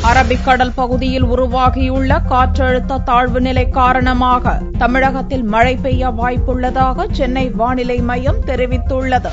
அரபிக்கடல் பகுதியில் உருவாகியுள்ள காற்றழுத்த தாழ்வு நிலை காரணமாக தமிழகத்தில் மழை பெய்ய வாய்ப்புள்ளதாக சென்னை வானிலை மையம் தெரிவித்துள்ளது.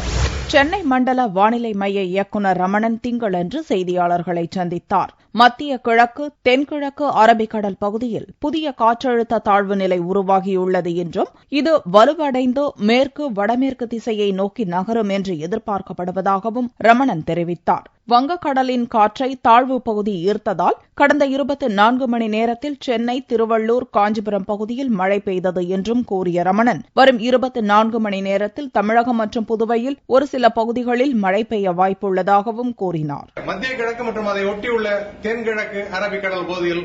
சென்னை மண்டல வானிலை மைய இயக்குநர் ரமணன் திங்களன்று செய்தியாளர்களை சந்தித்தார். மத்திய கிழக்கு தென்கிழக்கு அரபிக்கடல் பகுதியில் புதிய காற்றழுத்த தாழ்வு நிலை உருவாகியுள்ளது என்றும் இது வலுவடைந்து மேற்கு வடமேற்கு திசையை நோக்கி நகரும் என்று எதிர்பார்க்கப்படுவதாகவும் ரமணன் தெரிவித்தார். வங்கக்கடலின் காற்றை தாழ்வு பகுதி ஈர்த்ததால் கடந்த 24 மணி நேரத்தில் சென்னை, திருவள்ளூர், காஞ்சிபுரம் பகுதியில் மழை பெய்தது என்றும் கூறிய ரமணன், வரும் 24 மணி நேரத்தில் தமிழகம் மற்றும் புதுவையில் ஒரு சில பகுதிகளில் மழை பெய்ய வாய்ப்புள்ளதாகவும் கூறினார். மத்திய கிழக்கு மற்றும் அதை ஒட்டியுள்ள தென்கிழக்கு அரபிக்கடல் பகுதியில்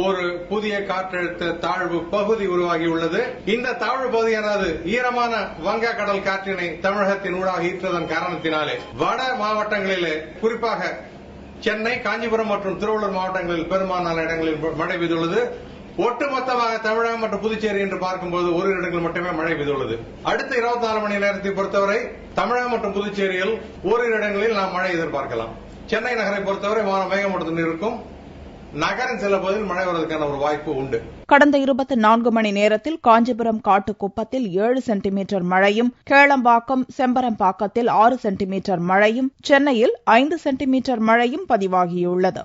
ஒரு புதிய காற்றழுத்த தாழ்வு பகுதி உருவாகியுள்ளது. இந்த தாழ்வு பகுதியானது ஈரமான வங்கக்கடல் காற்றினை தமிழகத்தின் ஊடாக ஈர்த்ததன் காரணத்தினாலே வட மாவட்டங்களிலே குறிப்பாக சென்னை, காஞ்சிபுரம் மற்றும் திருவள்ளூர் மாவட்டங்களில் பெரும்பாலான இடங்களில் மழை பெய்துள்ளது. ஒட்டுமொத்தமாக தமிழகம் மற்றும் புதுச்சேரி என்று பார்க்கும்போது ஒரு இடங்களில் மட்டுமே மழை பெய்துள்ளது. அடுத்த 24 மணி நேரத்தை பொறுத்தவரை தமிழகம் மற்றும் புதுச்சேரியில் ஓரிரு இடங்களில் நாம் மழை எதிர்பார்க்கலாம். சென்னை நகரை பொறுத்தவரை வானம் மேகமூட்டத்துடன் இருக்கும். நகரின் சில பகுதியில் மழை வருவதற்கான ஒரு வாய்ப்பு உண்டு. கடந்த 24 மணி நேரத்தில் காஞ்சிபுரம் காட்டுக்குப்பத்தில் 7 சென்டிமீட்டர் மழையும், கேளம்பாக்கம், செம்பரம்பாக்கத்தில் 6 சென்டிமீட்டர் மழையும், சென்னையில் 5 சென்டிமீட்டர் மழையும் பதிவாகியுள்ளது.